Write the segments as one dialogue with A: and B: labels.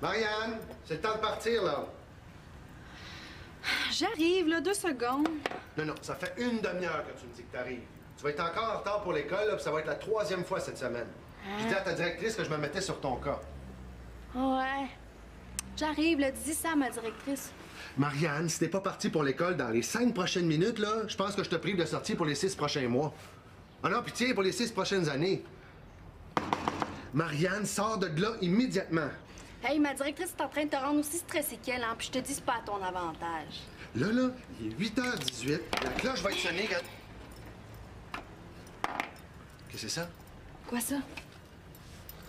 A: Marianne, c'est le temps de partir, là.
B: J'arrive, là, 2 secondes.
A: Non, ça fait une demi-heure que tu me dis que t'arrives. Tu vas être encore en retard pour l'école, là, puis ça va être la 3e fois cette semaine. Je dis à ta directrice que je me mettais sur ton cas.
B: Ouais. J'arrive, là, dis ça à ma directrice.
A: Marianne, si t'es pas parti pour l'école dans les 5 prochaines minutes, là, je pense que je te prive de sortir pour les 6 prochains mois. Ah non, pitié, pour les 6 prochaines années. Marianne, sors de là immédiatement.
B: Hey, ma directrice est en train de te rendre aussi stressée qu'elle, hein, puis je te dis, c'est pas à ton avantage.
A: Là, il est 8h18. La cloche va être sonnée quand... Qu'est-ce que c'est ça?
B: Quoi, ça?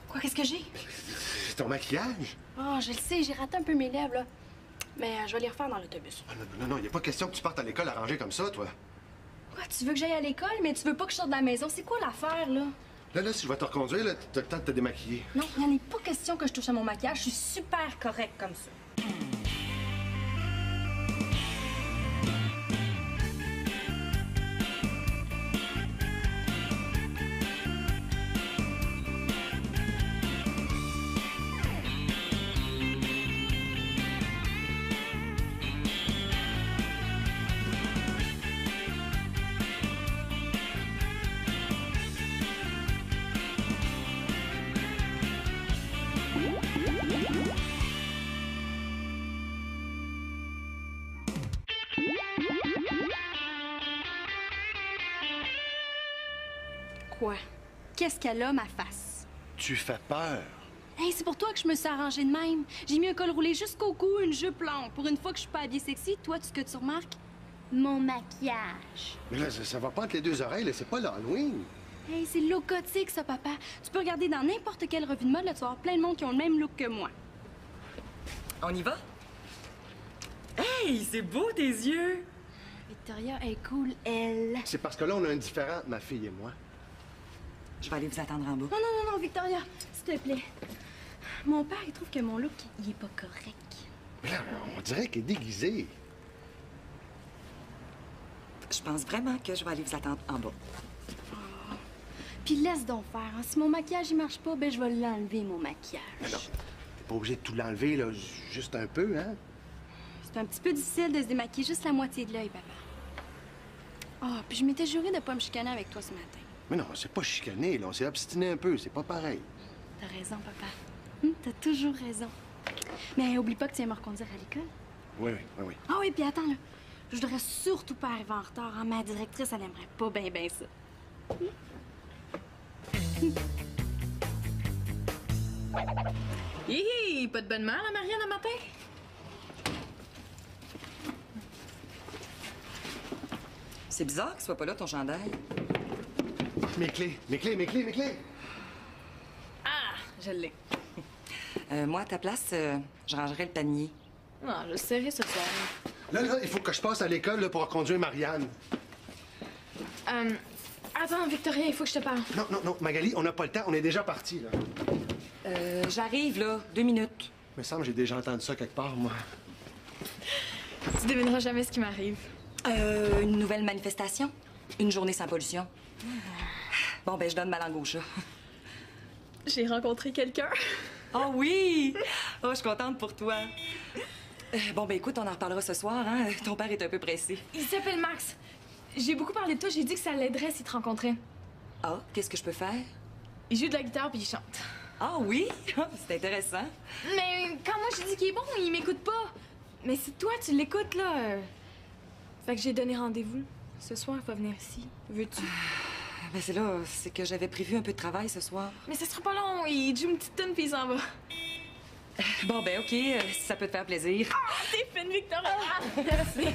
B: Quoi, qu'est-ce que j'ai?
A: C'est ton maquillage?
B: Oh, je le sais, j'ai raté un peu mes lèvres, là. Mais je vais les refaire dans l'autobus.
A: Ah, non, il a pas question que tu partes à l'école arrangée comme ça, toi.
B: Quoi, tu veux que j'aille à l'école, mais tu veux pas que je sorte de la maison? C'est quoi l'affaire, là?
A: Là, si je vais te reconduire, là, t'as le temps de te démaquiller.
B: Non, il n'y en est pas question que je touche à mon maquillage. Je suis super correcte comme ça. Quoi? Qu'est-ce qu'elle a, ma face?
A: Tu fais peur.
B: Hey, c'est pour toi que je me suis arrangée de même. J'ai mis un col roulé jusqu'au cou, une jupe longue. Pour une fois que je suis pas habillée sexy, toi, ce que tu remarques? Mon maquillage.
A: Mais là, ça va pas entre les 2 oreilles, là. C'est pas l'Halloween.
B: Hey, c'est le look gothique, ça, papa. Tu peux regarder dans n'importe quelle revue de mode, là, tu vas avoir plein de monde qui ont le même look que moi.
C: On y va? Hey, c'est beau tes yeux!
B: Victoria est cool, elle.
A: C'est parce que là, on a un différent, ma fille et moi.
C: Je vais aller vous attendre en bas.
B: Non, Victoria, s'il te plaît. Mon père, il trouve que mon look, il est pas correct.
A: Mais là, on dirait qu'elle est déguisée.
C: Je pense vraiment que je vais aller vous attendre en bas.
B: Puis laisse donc faire. Hein. Si mon maquillage, il marche pas, ben je vais l'enlever, mon maquillage.
A: Mais non, t'es pas obligé de tout l'enlever, là, juste un peu, hein?
B: C'est un petit peu difficile de se démaquiller juste la moitié de l'œil, papa. Ah, puis je m'étais juré de pas me chicaner avec toi ce matin.
A: Mais non, c'est pas chicané, là. On s'est obstiné un peu, c'est pas pareil.
B: T'as raison, papa. T'as toujours raison. Mais oublie pas que tu viens me reconduire à l'école.
A: Oui.
B: Ah oui, puis attends, là. Je voudrais surtout pas arriver en retard. Hein. Ma directrice, elle aimerait pas ben ça.
D: Hi, pas de bonne mère, la Marianne, un matin?
C: C'est bizarre que ce soit pas là ton chandail.
A: Mes clés.
D: Ah, je l'ai.
C: Moi, à ta place, je rangerais le panier.
D: Non, je le serai ce soir.
A: Là, il faut que je passe à l'école là, pour reconduire Marianne.
D: Attends, Victoria, il faut que je te parle.
A: Non, Magali, on n'a pas le temps, on est déjà partis, là.
C: J'arrive, là. 2 minutes.
A: Il me semble que j'ai déjà entendu ça quelque part, moi.
D: Tu devineras jamais ce qui m'arrive.
C: Une nouvelle manifestation? Une journée sans pollution? Bon, ben, je donne ma langue au chat.
D: J'ai rencontré quelqu'un.
C: Oh oui! Oh, je suis contente pour toi. Bon, ben, écoute, on en reparlera ce soir, hein? Ton père est un peu pressé.
D: Il s'appelle Max. J'ai beaucoup parlé de toi, j'ai dit que ça l'aiderait s'il te rencontrait.
C: Ah, qu'est-ce que je peux faire?
D: Il joue de la guitare puis il chante.
C: Ah oui? C'est intéressant.
D: Mais quand moi je dis qu'il est bon, il m'écoute pas. Mais si toi tu l'écoutes, là... Fait que j'ai donné rendez-vous. Ce soir, il faut venir ici. Veux-tu?
C: Ben c'est que j'avais prévu un peu de travail ce soir.
D: Mais ça sera pas long. Il joue une petite tune puis il s'en va.
C: Bon, ben OK, si ça peut te faire plaisir.
D: Ah, t'es fine, Victoria! Merci.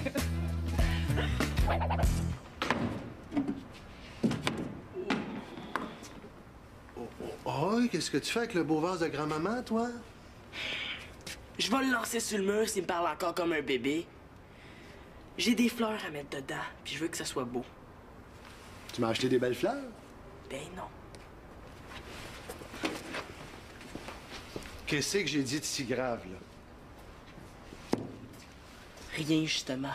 A: Oh, qu'est-ce que tu fais avec le beau vase de grand-maman, toi?
E: Je vais le lancer sur le mur s'il me parle encore comme un bébé. J'ai des fleurs à mettre dedans, puis je veux que ça soit beau.
A: Tu m'as acheté des belles fleurs?
E: Ben non.
A: Qu'est-ce que j'ai dit de si grave, là?
E: Rien, justement.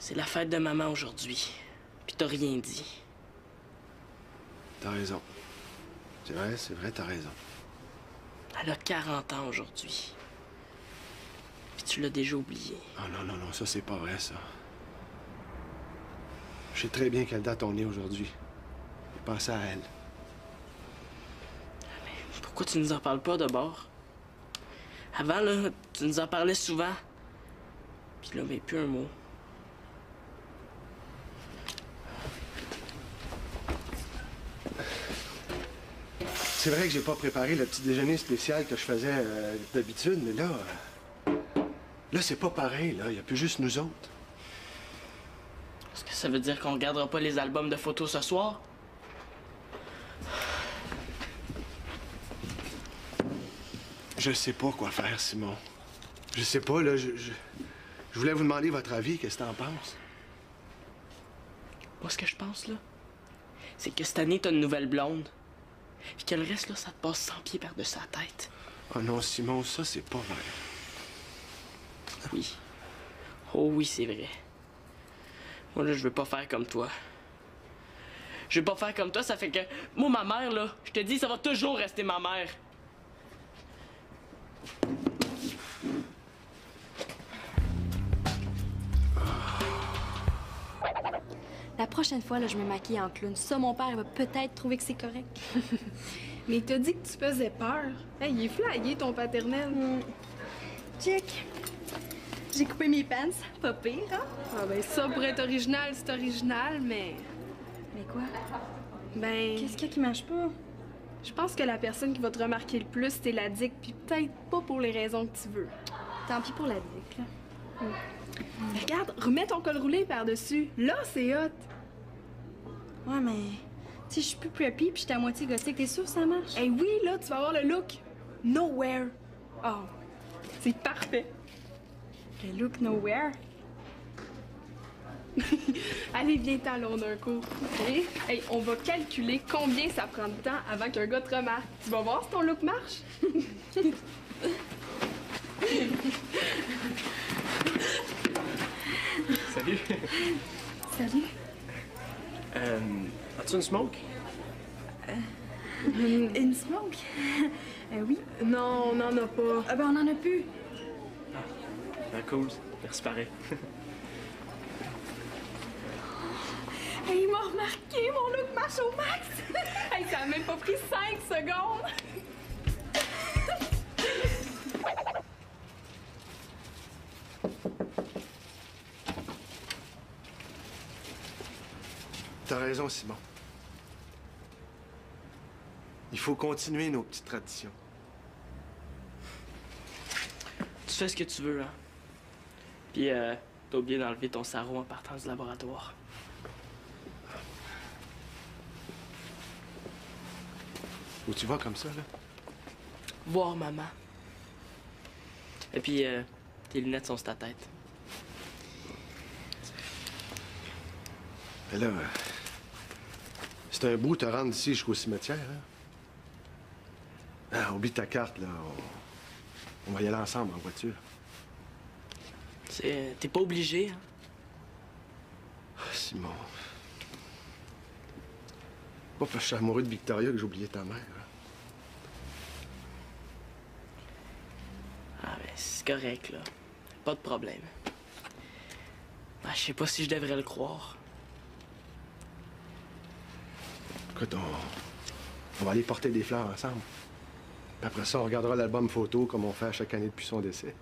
E: C'est la fête de maman aujourd'hui, puis t'as rien dit.
A: T'as raison. C'est vrai, t'as raison.
E: Elle a 40 ans aujourd'hui. Puis tu l'as déjà oublié.
A: Oh non, non, non, ça, c'est pas vrai, ça. Je sais très bien quelle date on est aujourd'hui. Pensez à elle.
E: Mais pourquoi tu nous en parles pas d'abord? Avant, là, tu nous en parlais souvent. Puis là, mais plus un mot.
A: C'est vrai que j'ai pas préparé le petit déjeuner spécial que je faisais d'habitude, mais là... là, c'est pas pareil, là. Il y a plus juste nous autres.
E: Est-ce que ça veut dire qu'on regardera pas les albums de photos ce soir?
A: Je sais pas quoi faire, Simon. Je sais pas, là, je voulais vous demander votre avis. Qu'est-ce que t'en penses?
E: Moi, ce que je pense, là, c'est que cette année, t'as une nouvelle blonde. Puis que le reste, là, ça te passe 100 pieds par-dessus la tête.
A: Oh non, Simon, ça, c'est pas vrai.
E: Oui. Oh oui, c'est vrai. Moi, là, je veux pas faire comme toi. Je veux pas faire comme toi, ça fait que... Moi, ma mère, là, je te dis, ça va toujours rester ma mère.
B: La prochaine fois, là, je me maquille en clown. Ça, mon père va peut-être trouver que c'est correct.
D: Mais il t'a dit que tu faisais peur. Hey, il est flagué, ton paternel.
B: Check. J'ai coupé mes pants. Pas pire, hein?
D: Ah ben ça, pour être original, c'est original, mais...
B: Mais quoi?
D: Ben...
B: Qu'est-ce qu'il y a qui marche pas?
D: Je pense que la personne qui va te remarquer le plus, c'est la dick, puis peut-être pas pour les raisons que tu veux.
B: Tant pis pour la dick, là.
D: Mais regarde, remets ton col roulé par-dessus. Là, c'est hot.
B: Ouais, mais... Tu sais, je suis plus preppy, puis j'étais à moitié gothique. T'es sûr que ça marche?
D: Eh oui, là, tu vas avoir le look nowhere. Oh, c'est parfait.
B: Le look nowhere?
D: Allez, viens-t'en, là, on a un cours. OK? Hey, on va calculer combien ça prend de temps avant qu'un gars te remarque. Tu vas voir si ton look marche.
F: Salut.
B: Salut.
F: As-tu une smoke?
B: Une smoke? Oui.
D: Non, on n'en a pas.
B: Ah ben, on en a plus.
F: Ah, cool. Merci pareil.
D: Hey, il m'a remarqué, mon look marche au max. Hey, ça a même pas pris 5 secondes.
A: T'as raison, Simon. Il faut continuer nos petites traditions.
E: Tu fais ce que tu veux, hein. Puis, t'as oublié d'enlever ton sarrau en partant du laboratoire.
A: Où tu vas comme ça, là?
E: Voir maman. Et puis, tes lunettes sont sur ta tête.
A: Mais là, c'est un bout te rendre d'ici jusqu'au cimetière, hein? Ah, oublie ta carte, là. On va y aller ensemble en voiture.
E: T'es pas obligé, hein.
A: Ah, Simon. Pas parce que je suis amoureux de Victoria que j'ai oublié ta mère, hein?
E: Ah, ben, c'est correct, là. Pas de problème. Ben, je sais pas si je devrais le croire.
A: Écoute, on va aller porter des fleurs ensemble. Puis après ça, on regardera l'album photo comme on fait à chaque année depuis son décès.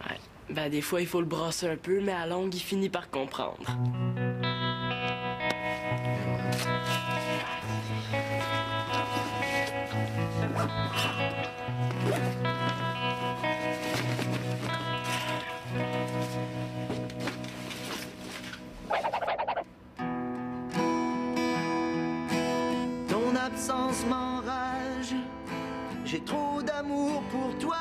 E: Ouais. Ben, des fois, il faut le brasser un peu, mais à longue, il finit par comprendre.
G: Ton absence m'enrage, j'ai trop d'amour pour toi.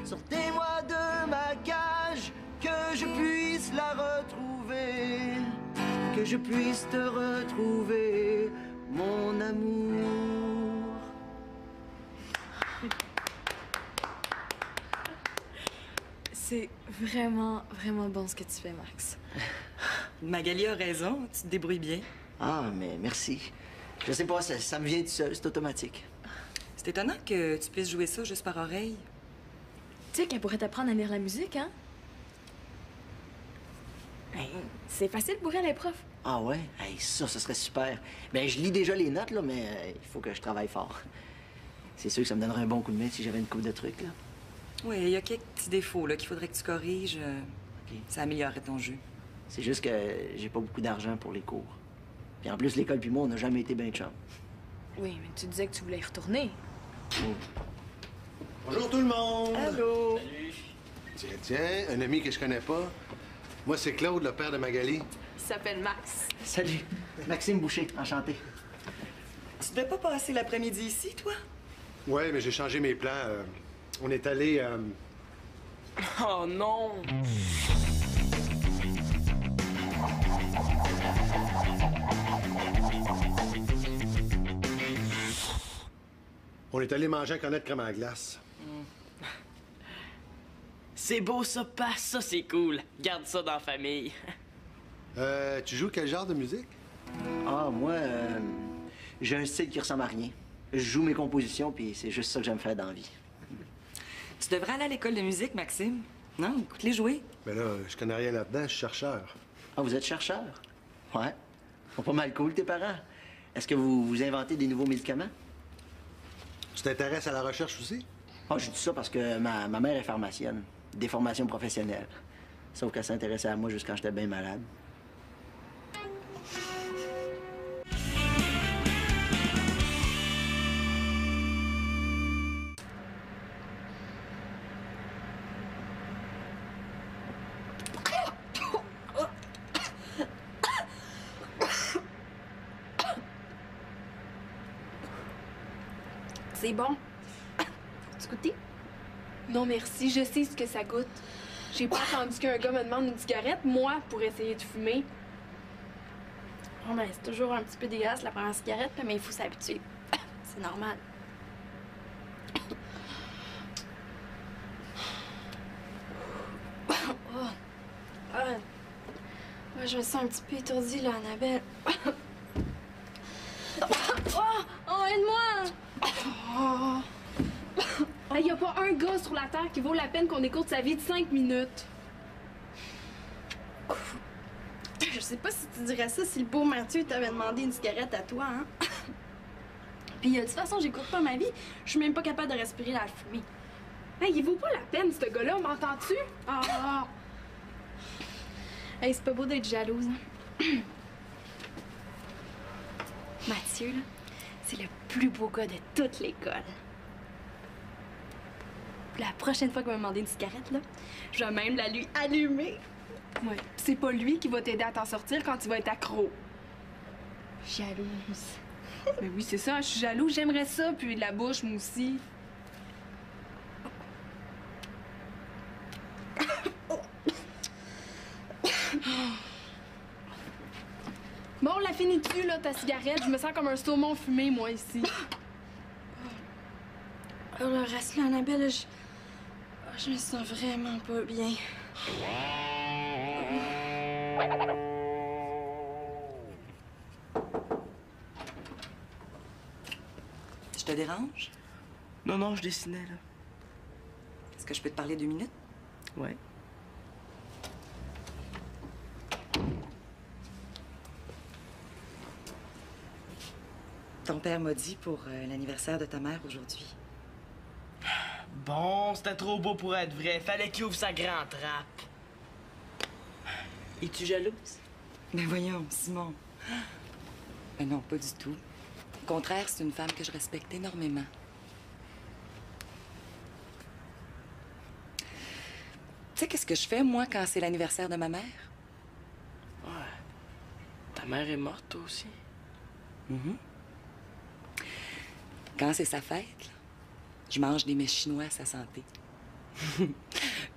G: Sortez-moi de ma cage, que je puisse la retrouver, que je puisse te retrouver, mon amour.
B: C'est vraiment, vraiment bon ce que tu fais, Max.
C: Magali a raison, tu te débrouilles bien.
G: Ah, mais merci. Je sais pas, ça me vient tout seul, c'est automatique.
C: C'est étonnant que tu puisses jouer ça juste par oreille.
D: Tu sais qu'elle pourrait t'apprendre à lire la musique, hein? Ben, c'est facile pour elle, les profs.
G: Ah ouais? Hey, ça serait super. Ben, je lis déjà les notes, là, mais il faut que je travaille fort. C'est sûr que ça me donnerait un bon coup de main si j'avais une coupe de trucs, là.
C: Oui, il y a quelques petits défauts là qu'il faudrait que tu corriges.
G: OK.
C: Ça améliorerait ton jeu.
G: C'est juste que j'ai pas beaucoup d'argent pour les cours. Puis en plus, l'école puis moi, on n'a jamais été bien chum.
D: Oui, mais tu disais que tu voulais y retourner.
A: Bonjour tout le monde!
D: Allô?
A: Tiens, un ami que je connais pas. Moi, c'est Claude, le père de Magali.
D: Il s'appelle Max.
G: Salut, Maxime Boucher, enchanté.
C: Tu devais pas passer l'après-midi ici, toi?
A: Ouais, mais j'ai changé mes plans. On est allé...
E: Oh non!
A: On est allé manger un cornet de crème à la glace.
E: C'est beau ça, passe, ça c'est cool. Garde ça dans la famille.
A: Tu joues quel genre de musique?
G: Ah, moi, j'ai un style qui ressemble à rien. Je joue mes compositions, puis c'est juste ça que j'aime faire dans la vie.
C: Tu devrais aller à l'école de musique, Maxime. Non, écoute-les jouer.
A: Mais là, je connais rien là-dedans, je suis chercheur.
G: Ah, vous êtes chercheur? Ouais. Ils sont pas mal cool, tes parents. Est-ce que vous inventez des nouveaux médicaments?
A: Tu t'intéresses à la recherche aussi?
G: Ah, je dis ça parce que ma mère est pharmacienne. Des formations professionnelles. Sauf qu'elle s'intéressait à moi juste quand j'étais bien malade.
B: C'est bon. Tu goûter? Non, merci. Je sais ce que ça goûte. J'ai pas attendu qu'un gars me demande une cigarette, moi, pour essayer de fumer. Oh, ben, c'est toujours un petit peu dégueulasse la première cigarette, mais il faut s'habituer. C'est normal. Oh. Ah, je me sens un petit peu étourdie, là, Annabelle. Oh, aide-moi! Oh. Il y a pas un gars sur la Terre qui vaut la peine qu'on écoute sa vie de 5 minutes. Je sais pas si tu dirais ça si le beau Mathieu t'avait demandé une cigarette à toi, hein? Puis de toute façon, j'écoute pas ma vie. Je suis même pas capable de respirer la fumée. Hey, il vaut pas la peine, ce gars-là, m'entends-tu? Ah! Hey, c'est pas beau d'être jalouse, hein? Mathieu, là, c'est le plus beau gars de toute l'école. La prochaine fois qu'il va me demander une cigarette, là, je vais même la lui allumer. Ouais. C'est pas lui qui va t'aider à t'en sortir quand tu vas être accro. Jalouse. Mais oui, c'est ça, je suis jalouse. J'aimerais ça, puis de la bouche, moi aussi. Bon, la finis-tu, là, ta cigarette? Je me sens comme un saumon fumé, moi, ici. Alors, le reste, là, Annabelle, je me sens vraiment pas bien.
C: Je te dérange?
E: Non, non, je dessinais, là.
C: Est-ce que je peux te parler 2 minutes?
E: Ouais.
C: Ton père m'a dit pour l'anniversaire de ta mère aujourd'hui.
E: Bon, c'était trop beau pour être vrai. Fallait qu'il ouvre sa grande trappe. Es-tu jalouse?
C: Mais voyons, Simon. Mais non, pas du tout. Au contraire, c'est une femme que je respecte énormément. Tu sais, qu'est-ce que je fais, moi, quand c'est l'anniversaire de ma mère?
E: Ouais. Ta mère est morte, toi aussi?
C: Mm-hmm. Quand c'est sa fête, là, je mange des mets chinois à sa santé.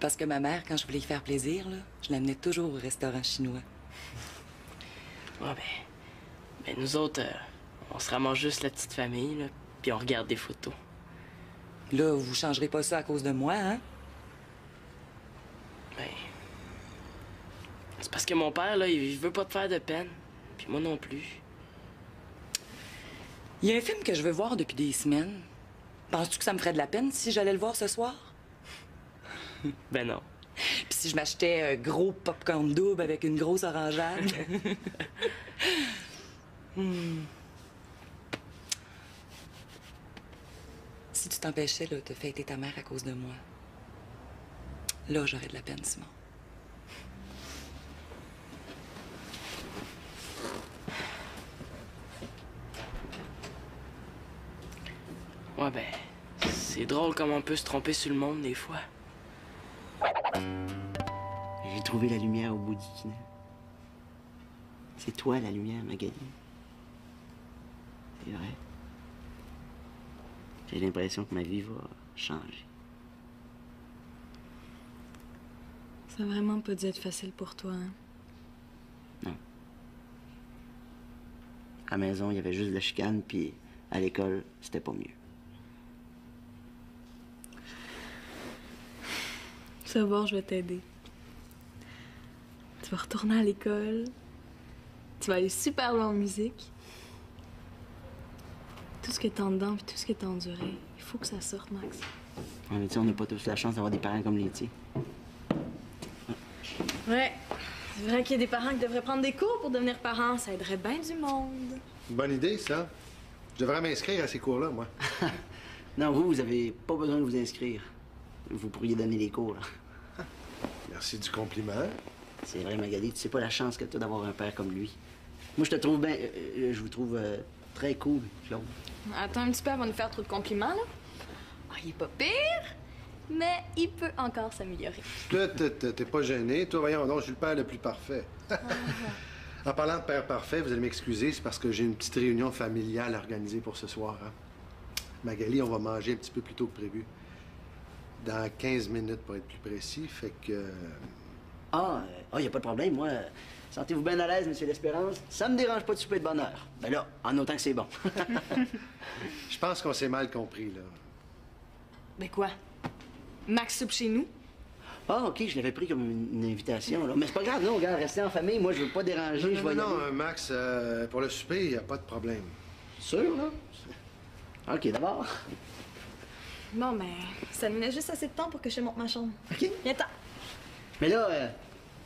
C: Parce que ma mère, quand je voulais y faire plaisir, là, je l'amenais toujours au restaurant chinois.
E: Ouais, ben nous autres, on se ramasse juste la petite famille, là, puis on regarde des photos.
C: Là, vous changerez pas ça à cause de moi, hein?
E: Ben, c'est parce que mon père, là, il veut pas te faire de peine. Puis moi non plus.
C: Il y a un film que je veux voir depuis des semaines. Penses-tu que ça me ferait de la peine si j'allais le voir ce soir?
E: Ben non.
C: Puis si je m'achetais un gros popcorn double avec une grosse orangeade? Si tu t'empêchais là, de fêter ta mère à cause de moi, là, j'aurais de la peine, Simon.
E: Ouais, ben, c'est drôle comme on peut se tromper sur le monde des fois.
G: J'ai trouvé la lumière au bout du tunnel. C'est toi, la lumière, Magali. C'est vrai. J'ai l'impression que ma vie va changer.
D: Ça a vraiment pas dû être facile pour toi, hein?
G: Non. À la maison, il y avait juste de la chicane, puis à l'école, c'était pas mieux.
D: Tu vas voir, je vais t'aider. Tu vas retourner à l'école. Tu vas aller super loin en musique. Tout ce que t'as en dedans, puis tout ce que t'as enduré, il faut que ça sorte, Max.
G: Ouais, mais tu sais, on n'a pas tous la chance d'avoir des parents comme les tiens.
D: Ouais, c'est vrai qu'il y a des parents qui devraient prendre des cours pour devenir parents. Ça aiderait bien du monde.
A: Bonne idée, ça. Je devrais m'inscrire à ces cours-là, moi.
G: Non, vous avez pas besoin de vous inscrire. Vous pourriez donner les cours, là.
A: Merci du compliment.
G: C'est vrai, Magali, tu sais pas la chance que t'as d'avoir un père comme lui. Moi, je te trouve bien... je vous trouve très cool, Claude.
D: Attends un petit peu avant de faire trop de compliments, là. Ah, il est pas pire, mais il peut encore s'améliorer.
A: Là, t'es pas gêné. Toi, voyons donc, je suis le père le plus parfait. En parlant de père parfait, vous allez m'excuser, c'est parce que j'ai une petite réunion familiale organisée pour ce soir. Hein. Magali, on va manger un petit peu plus tôt que prévu. Dans 15 minutes, pour être plus précis, fait que...
G: y a pas de problème, moi. Sentez-vous bien à l'aise, Monsieur L'Espérance. Ça me dérange pas de souper de bonne heure. Ben là, en autant que c'est bon.
A: Je pense qu'on s'est mal compris, là.
D: Mais quoi? Max soupe chez nous?
G: Ah, OK, je l'avais pris comme une invitation, là. Mais c'est pas grave, non, regarde, restez en famille. Moi, je veux pas déranger, je vais y aller.
A: Max, pour le souper, il n'y a pas de problème.
G: Sûr, là? OK, d'abord.
D: Bon, mais ça nous laisse juste assez de temps pour que je monte ma chambre.
G: OK.
D: Viens-t'en.
G: Mais là,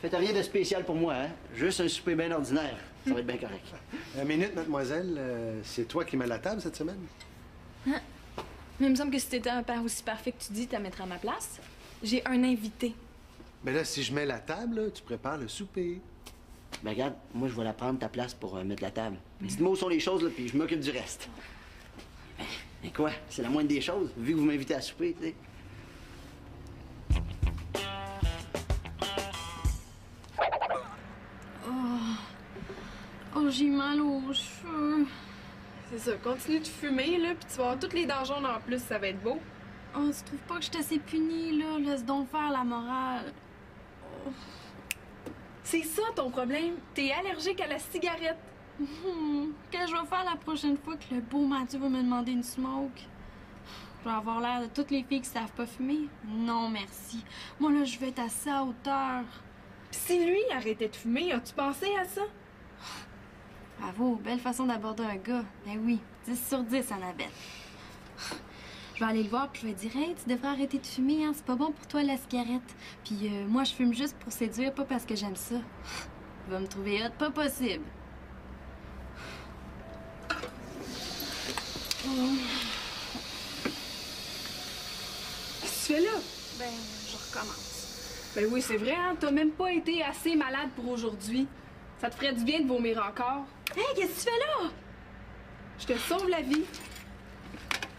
G: faites rien de spécial pour moi, hein? Juste un souper bien ordinaire. Ça va être bien correct.
A: Une minute, mademoiselle. C'est toi qui mets la table cette semaine?
D: Hein? Mais il me semble que si t'étais un père aussi parfait que tu dis, t'as mettre à ma place. J'ai un invité.
A: Mais là, si je mets la table, là, tu prépares le souper.
G: Ben regarde, moi, je vais la prendre ta place pour mettre la table. Dites-moi où sont les choses, là, puis je m'occupe du reste. Mais quoi? C'est la moindre des choses, vu que vous m'invitez à souper, tu sais.
B: Oh, j'ai mal aux cheveux.
H: C'est ça, continue de fumer, là, puis tu vas avoir toutes les dents jaunes en plus, ça va être beau.
B: Oh, tu trouves pas que je suis assez punie, là? Laisse donc faire la morale.
H: C'est ça ton problème. T'es allergique à la cigarette.
B: Qu'est-ce que je vais faire la prochaine fois que le beau Mathieu va me demander une smoke? Je vais avoir l'air de toutes les filles qui savent pas fumer? Non, merci. Moi, là, je vais être assez à hauteur.
H: Pis si lui arrêtait de fumer, as-tu pensé à ça?
B: Bravo, belle façon d'aborder un gars. Ben oui, 10 sur 10, Annabelle. Je vais aller le voir puis je vais dire « Hey, tu devrais arrêter de fumer, hein? C'est pas bon pour toi, la cigarette. Puis moi, je fume juste pour séduire, pas parce que j'aime ça. Il va me trouver hot, pas possible. »
H: Qu'est-ce que tu fais là?
B: Ben, je recommence.
H: Ben oui, c'est vrai, hein? T'as même pas été assez malade pour aujourd'hui. Ça te ferait du bien de vomir encore.
B: Hey, qu'est-ce que tu fais là?
H: Je te sauve la vie.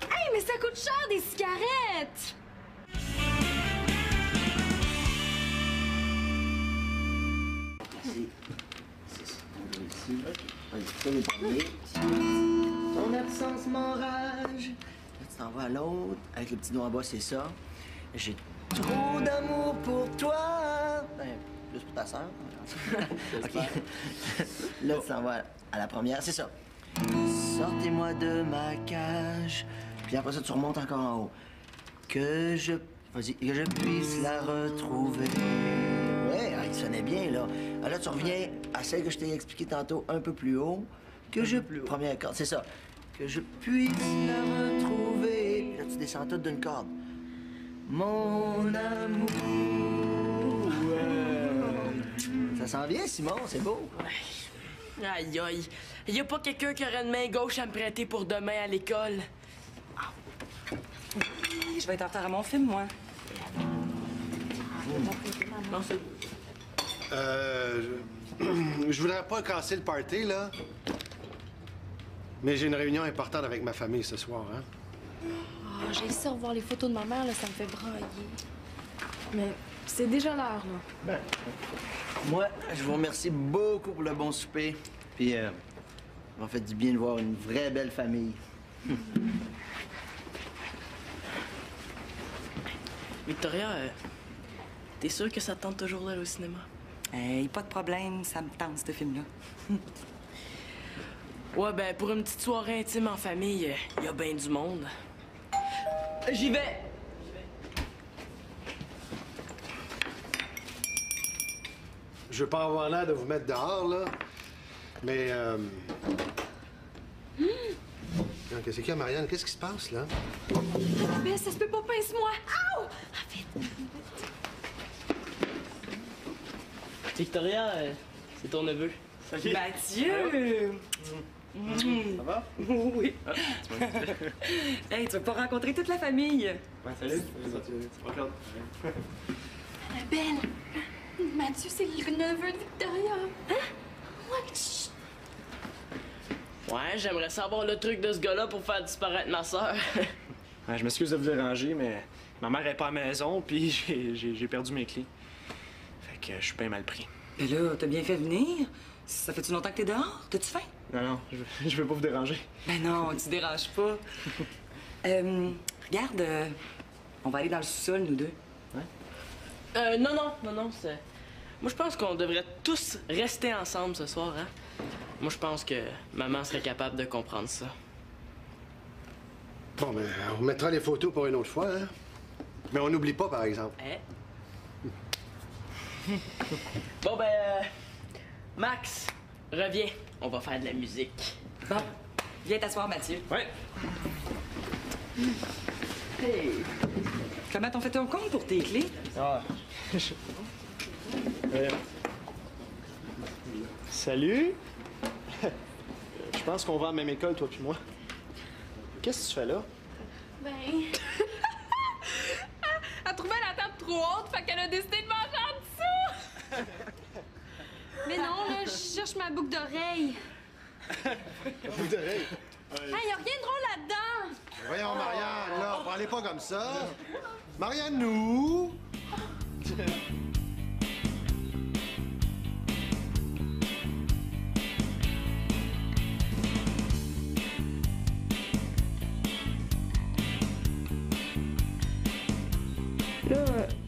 B: Hey, mais ça coûte cher, des cigarettes!
G: Merci. Ton absence m'enrage. Là, tu t'en vas à l'autre. Avec le petit doigt en bas, c'est ça. J'ai trop d'amour pour toi. Ben, plus pour ta sœur. OK. Là, tu t'en vas à la première. C'est ça. Sortez-moi de ma cage. Puis après ça, tu remontes encore en haut. Que je... Vas-y, que je puisse la retrouver. Ouais, il sonnait bien, là. Alors là, tu reviens à celle que je t'ai expliquée tantôt un peu plus haut. Que je... Première corde, c'est ça. que je puisse la retrouver. Puis là, tu descends tout d'une corde. Mon amour. Ça s'en vient, Simon, c'est beau.
E: Aïe, aïe. Y a pas quelqu'un qui aurait une main gauche à me prêter pour demain à l'école?
C: Je vais être en retard à mon film, moi.
E: Non, c'est...
A: Je voudrais pas casser le party, là. Mais j'ai une réunion importante avec ma famille ce soir, hein.
B: Ah, j'ai essayé de revoir les photos de ma mère, là, ça me fait brailler.
D: Mais c'est déjà l'heure, là.
G: Moi, je vous remercie beaucoup pour le bon souper. Puis, ça m'a fait du bien de voir une vraie belle famille.
E: Victoria, t'es sûre que ça te tente toujours d'aller au cinéma?
C: Hey, pas de problème, ça me tente, ce film-là.
E: Ouais, ben, pour une petite soirée intime en famille, y a bien du monde. J'y vais!
A: Je veux pas avoir l'air de vous mettre dehors, là. Mais, Qu'est-ce qu'il y a, Marianne? Qu'est-ce qui se passe, là?
B: Mais ça se peut pas, pince-moi! Aouh!
E: Victoria, c'est ton neveu.
C: Mathieu!
F: Ça va?
C: Oui. Hey, tu vas pas rencontrer toute la famille.
F: Ouais, salut. C'est pas Claude.
B: Ben, Mathieu, c'est le neveu de Victoria. Hein? Ouais, chut.
E: Ouais, j'aimerais savoir le truc de ce gars-là pour faire disparaître ma sœur.
F: Ouais, je m'excuse de vous déranger, mais ma mère est pas à la maison, puis j'ai perdu mes clés. Fait que je suis bien mal pris.
C: Mais là, t'as bien fait venir. Ça fait-tu longtemps que t'es dehors? T'as-tu faim?
F: Non, je veux pas vous déranger.
C: Ben non, tu déranges pas. Regarde, on va aller dans le sous-sol, nous deux.
E: Non, c'est... Moi, je pense qu'on devrait tous rester ensemble ce soir, hein? Moi, je pense que maman serait capable de comprendre ça.
A: Bon, ben, on mettra les photos pour une autre fois, hein? Mais on n'oublie pas, par exemple.
E: Bon, ben... Max, reviens. On va faire de la musique.
C: Bon, viens t'asseoir, Mathieu.
F: Ouais.
C: Hey! Comment t'as fait ton compte pour tes clés?
F: Ah. Salut. Je pense qu'on va à la même école, toi puis moi. Qu'est-ce que tu fais là?
B: Ben,
H: Elle trouvait la table trop haute, fait qu'elle a décidé de manger en dessous!
B: mais non, là, je cherche ma boucle d'oreille.
A: Boucle d'oreille.
B: Hey, y a rien de drôle là-dedans!
A: Voyons, Marianne, là, parlez pas comme ça. Marianne, nous!
I: Là,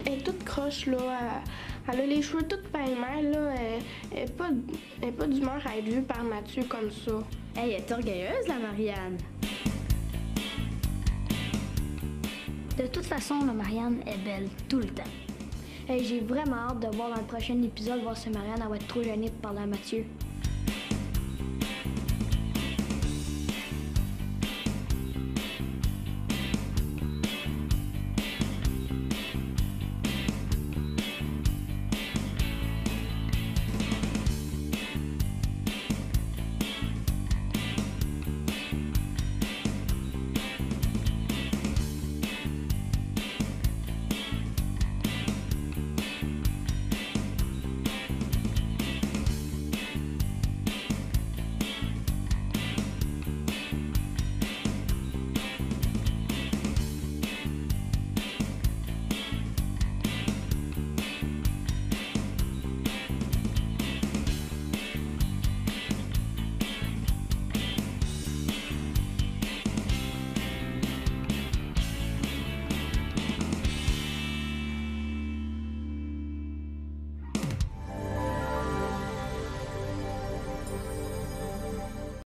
I: elle est toute croche, là. Elle a les cheveux toutes pêle-mêle, là. Elle est pas d'humeur à être vue par Mathieu comme ça.
B: Hey, elle est orgueilleuse, la Marianne.
J: De toute façon, la Marianne est belle tout le temps. Hey, j'ai vraiment hâte de voir dans le prochain épisode voir si Marianne elle va être trop gênée de parler à Mathieu.